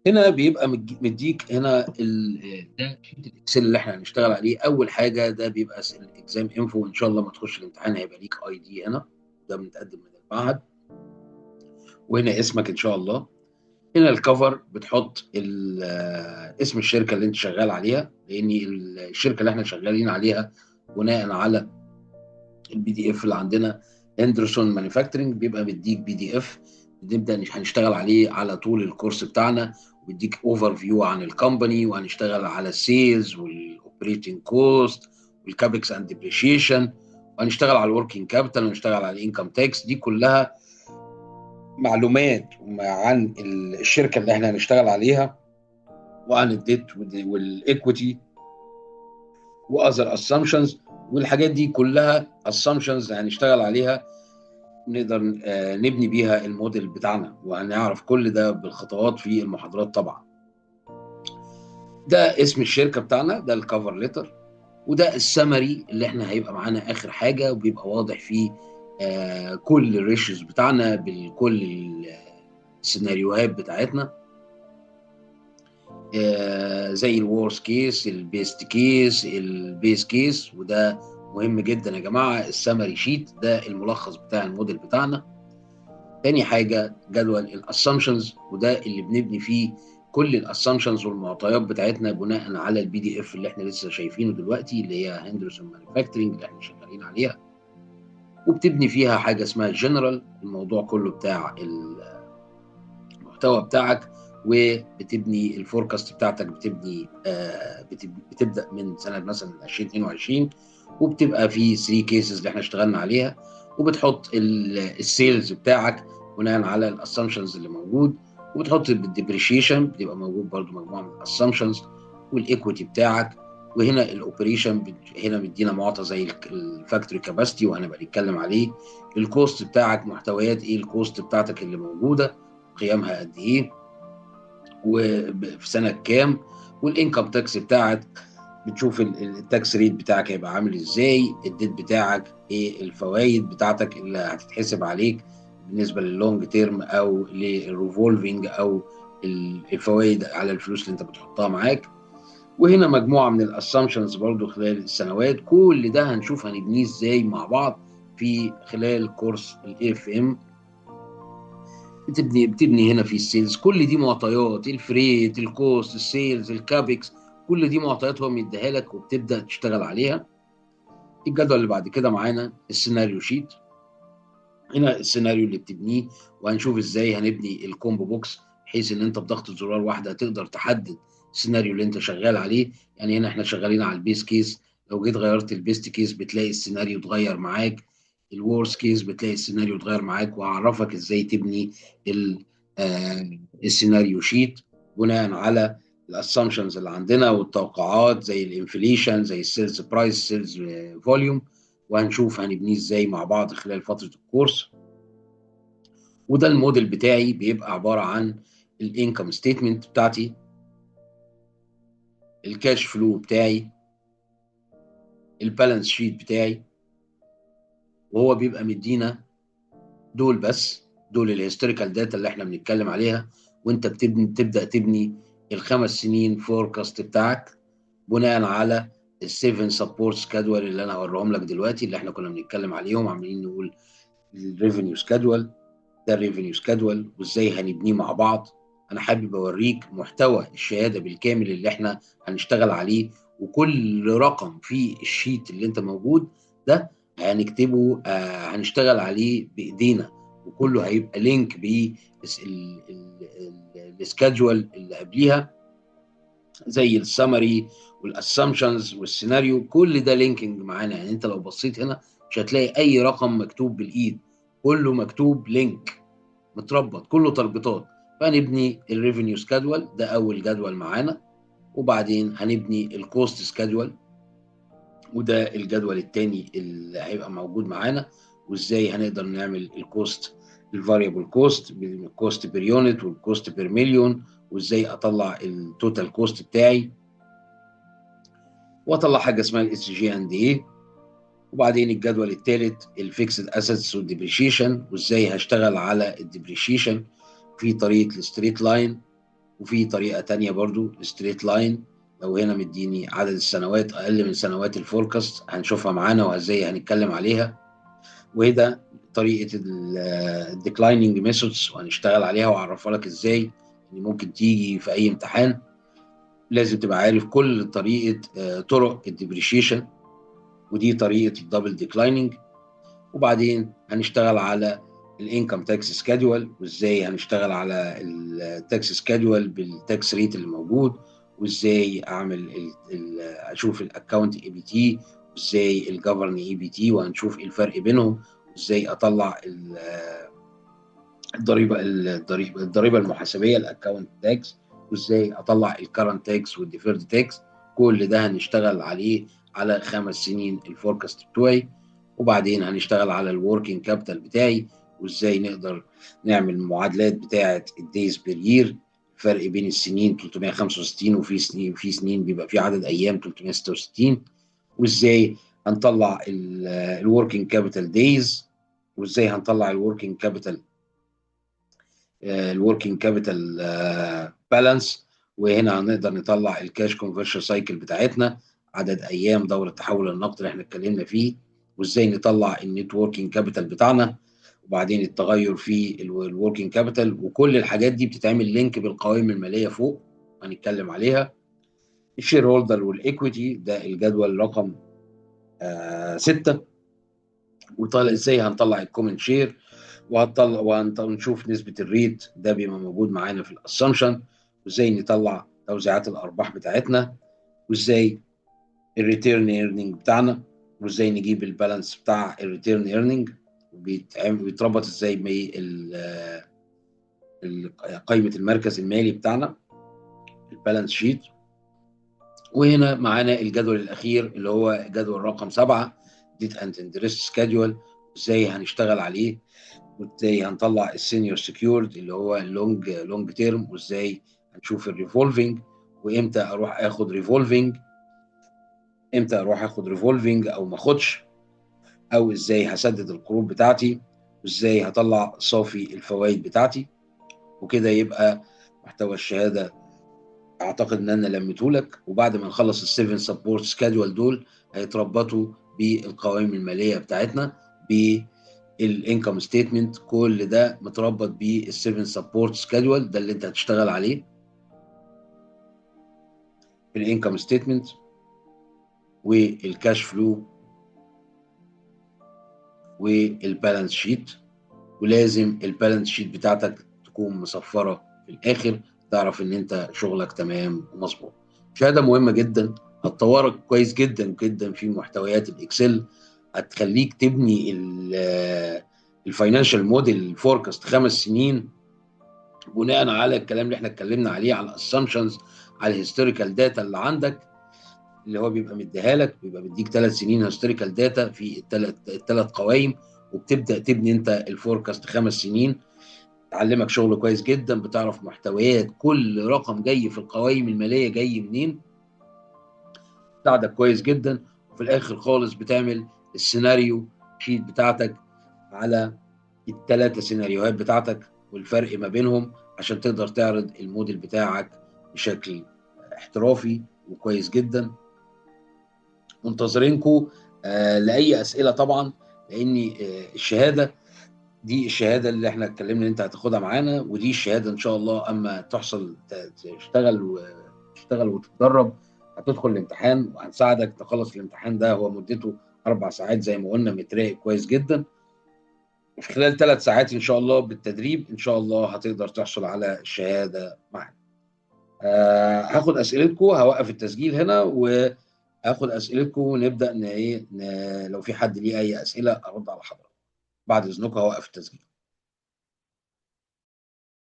هنا بيبقى مديك هنا ده شيت الاكسل اللي احنا هنشتغل عليه. اول حاجه ده بيبقى الاكزام انفو، ان شاء الله ما تخش الامتحان هيبقى ليك اي دي هنا، ده متقدم من المعهد، وهنا اسمك ان شاء الله. هنا الكفر بتحط اسم الشركه اللي انت شغال عليها، لان الشركه اللي احنا شغالين عليها بناء على البي دي اف اللي عندنا هندرسون مانيفاكتشرنج، بيبقى مديك بي دي اف بنبدا هنشتغل عليه على طول الكورس بتاعنا، وبيديك اوفر فيو عن الكومباني، وهنشتغل على السيلز والاوبريتنج كوست والكابكس اند ديبريشيشن، وهنشتغل على الوركينج كابيتال، ونشتغل على الانكم تاكس. دي كلها معلومات عن الشركه اللي احنا هنشتغل عليها، وعن الديت والايكويتي واذر اسامبشنز. والحاجات دي كلها اسامبشنز هنشتغل عليها، نقدر نبني بيها الموديل بتاعنا، وهنعرف كل ده بالخطوات في المحاضرات طبعا. ده اسم الشركه بتاعنا، ده الكفر ليتر، وده السمري اللي احنا هيبقى معانا اخر حاجه، وبيبقى واضح فيه كل الريشيوز بتاعنا بكل السيناريوهات بتاعتنا، زي الورست كيس، البيست كيس، البيس كيس. وده مهم جدا يا جماعه، السمري شيت ده الملخص بتاع الموديل بتاعنا. تاني حاجه جدول الاسامبشنز، وده اللي بنبني فيه كل الاسامبشنز والمعطيات بتاعتنا بناء على البي دي اف اللي احنا لسه شايفينه دلوقتي، اللي هي هندرسون مانيفاكتشرنج اللي احنا شغالين عليها. وبتبني فيها حاجه اسمها الجنرال، الموضوع كله بتاع المحتوى بتاعك، وبتبني الفوركاست بتاعتك، بتبدا من سنه مثلا 2022، وبتبقى في 3 كيسز اللي احنا اشتغلنا عليها، وبتحط السيلز بتاعك بناء على الاسامبشنز اللي موجود، وبتحط الديبريشيشن بتبقى موجود برضو مجموعه من الاسامبشنز، والايكويتي بتاعك. وهنا الاوبريشن هنا مدينا معطى زي الفاكتوري كاباسيتي، وهنبقى نتكلم عليه. الكوست بتاعك محتويات ايه، الكوست بتاعتك اللي موجوده قيمها قد ايه، وفي سنه كام. والانكم تاكس بتاعك بتشوف التاكس ريت بتاعك هيبقى عامل ازاي، الديت بتاعك ايه، الفوائد بتاعتك اللي هتتحسب عليك بالنسبه لللونج تيرم او للريفولفنج، او الفوائد على الفلوس اللي انت بتحطها معاك. وهنا مجموعه من الاسامبشنز برضو خلال السنوات، كل ده هنشوف هنبنيه ازاي مع بعض في خلال كورس الاف ام. بتبني هنا في السيلز، كل دي معطيات، الفريت، الكوست، السيلز، الكابكس، كل دي معطيات هو مديها لك وبتبدا تشتغل عليها. الجدول اللي بعد كده معانا السيناريو شيت، هنا السيناريو اللي بتبنيه، وهنشوف ازاي هنبني الكومبو بوكس، بحيث ان انت بضغطه زرار واحده تقدر تحدد السيناريو اللي انت شغال عليه. يعني هنا احنا شغالين على البيس كيس، لو جيت غيرت البيست كيس بتلاقي السيناريو اتغير معاك، الورست كيس بتلاقي السيناريو اتغير معاك، وهعرفك ازاي تبني السيناريو شيت بناء على الاسامبشنز اللي عندنا والتوقعات، زي الانفليشن، زي السيلز برايس، سيلز فوليوم. وهنشوف هنبنيه ازاي مع بعض خلال فتره الكورس. وده الموديل بتاعي بيبقى عباره عن الانكم ستيتمنت بتاعتي، الكاش فلو بتاعي، البالانس شيت بتاعي. وهو بيبقى مدينا دول، بس دول الهيستوريكال داتا اللي احنا بنتكلم عليها. وانت تبدا تبني الخمس سنين فوركاست بتاعك بناء على السيفن سبورت سكادول اللي انا هوريهم لك دلوقتي، اللي احنا كنا بنتكلم عليهم، عاملين نقول الريفينيو سكادول. ده الريفينيو سكادول وازاي هنبنيه مع بعض. انا حابب اوريك محتوى الشهاده بالكامل اللي احنا هنشتغل عليه، وكل رقم في الشيت اللي انت موجود ده هنكتبه، هنشتغل عليه بايدينا، وكله هيبقى لينك بالسكادجول اللي قبليها، زي السمري والاسامبشنز والسيناريو، كل ده لينكينج معانا. يعني انت لو بصيت هنا مش هتلاقي اي رقم مكتوب بالايد، كله مكتوب لينك متربط، كله تربيطات. فهنبني الريفينيو سكادول، ده اول جدول معانا. وبعدين هنبني الكوست سكادول، وده الجدول الثاني اللي هيبقى موجود معانا. وازاي هنقدر نعمل الكوست، الفاريبل كوست، بالكوست بير يونت والكوست بير مليون، وازاي اطلع التوتال كوست بتاعي، واطلع حاجه اسمها الاس جي اند ايه. وبعدين الجدول الثالث الفيكسد اسيتس والديبريشيشن، وازاي هشتغل على الديبريشيشن في طريقه الستريت لاين. وفي طريقه تانية برضو الستريت لاين. لو هنا مديني عدد السنوات اقل من سنوات الفوركاست هنشوفها معانا وازاي هنتكلم عليها. وده طريقه الديكلايننج ميثودز وهنشتغل عليها واعرفها لك ازاي ان ممكن تيجي في اي امتحان. لازم تبقى عارف كل طريقه طرق الديبريشيشن، ودي طريقه الدبل ديكلايننج. وبعدين هنشتغل على الانكم تاكس سكادول، وازاي هنشتغل على التاكس سكادول بالتاكس ريت اللي موجود، وازاي اعمل اشوف الاكونت اي بي تي، وازاي الجفرن اي بي تي، وهنشوف ايه الفرق بينهم، وازاي اطلع الضريبه المحاسبيه الاكونت تاكس، وازاي اطلع الكرنت تاكس والديفيرد تاكس. كل ده هنشتغل عليه على 5 سنين الفوركاست بتوعي. وبعدين هنشتغل على الوركينج كابيتال بتاعي، وازاي نقدر نعمل المعادلات بتاعه الدايز بير يير، الفرق بين السنين 365 وفي سنين بيبقى في عدد ايام 366، وازاي هنطلع الوركينج كابيتال دايز، وازاي هنطلع الوركينج كابيتال بالانس. وهنا هنقدر نطلع الكاش كونفرشن سايكل بتاعتنا، عدد ايام دورة تحول النقد اللي احنا اتكلمنا فيه، وازاي نطلع النت وركينج كابيتال بتاعنا، وبعدين التغير في الوركينج كابيتال. وكل الحاجات دي بتتعمل لينك بالقوائم الماليه فوق هنتكلم عليها. الشير هولدر والايكويتي ده الجدول رقم 6، وطالع ازاي هنطلع الكومن شير، ونشوف نسبة الريت ده بيبقى موجود معانا في الاسامبشن، وازاي نطلع توزيعات الارباح بتاعتنا، وازاي الريتيرن ايرنينج بتاعنا، وازاي نجيب البالانس بتاع الريتيرن ايرنينج، وبيتربط ازاي قائمة المركز المالي بتاعنا البالانس شيت. وهنا معانا الجدول الاخير اللي هو جدول رقم 7 ديت اند انترست سكادول، ازاي هنشتغل عليه، وازاي هنطلع السينيور سكيورد اللي هو لونج تيرم، وازاي هنشوف الريفولفنج، وامتى اروح اخد ريفولفنج او ما اخدش، او ازاي هسدد القروض بتاعتي، وازاي هطلع صافي الفوائد بتاعتي. وكده يبقى محتوى الشهاده اعتقد ان انا لميته لك. وبعد ما نخلص السيفن سبورت سكادول دول هيتربطوا بالقوائم الماليه بتاعتنا، بالانكم ستيتمنت. كل ده متربط بالسيفن سبورت سكادول ده اللي انت هتشتغل عليه بالانكم ستيتمنت والكاش فلو والبالانس شيت. ولازم البالانس شيت بتاعتك تكون مصفره في الاخر، تعرف ان انت شغلك تمام ومظبوط. شهاده مهمه جدا هتطورك كويس جدا جدا في محتويات الاكسل، هتخليك تبني الفاينانشال موديل فوركاست 5 سنين بناء على الكلام اللي احنا اتكلمنا عليه، على الاسامبشنز، على الهيستوريكال داتا اللي عندك اللي هو بيبقى مديها لك، بيبقى مديك 3 سنين هيستوريكال داتا في الثلاث قوائم، وبتبدا تبني انت الفوركاست 5 سنين. تعلمك شغل كويس جدا، بتعرف محتويات كل رقم جاي في القوائم الماليه جاي منين، تساعدك كويس جدا. وفي الاخر خالص بتعمل السيناريو شيت بتاعتك على ال3 سيناريوهات بتاعتك والفرق ما بينهم، عشان تقدر تعرض الموديل بتاعك بشكل احترافي وكويس جدا. منتظرينكم لاي اسئله طبعا، لان الشهاده اللي احنا اتكلمنا ان انت هتاخدها معانا، ودي الشهاده ان شاء الله اما تحصل تشتغل وتتدرب هتدخل الامتحان، وهنساعدك تخلص الامتحان. ده هو مدته 4 ساعات زي ما قلنا، متراقب كويس جدا. في خلال 3 ساعات ان شاء الله بالتدريب ان شاء الله هتقدر تحصل على الشهاده معانا. هاخد اسئلتكم، هوقف التسجيل هنا وهاخد اسئلتكم ونبدا لو في حد ليه اي اسئله ارد على حضرتك. بعد اذنكم هوقف التسجيل.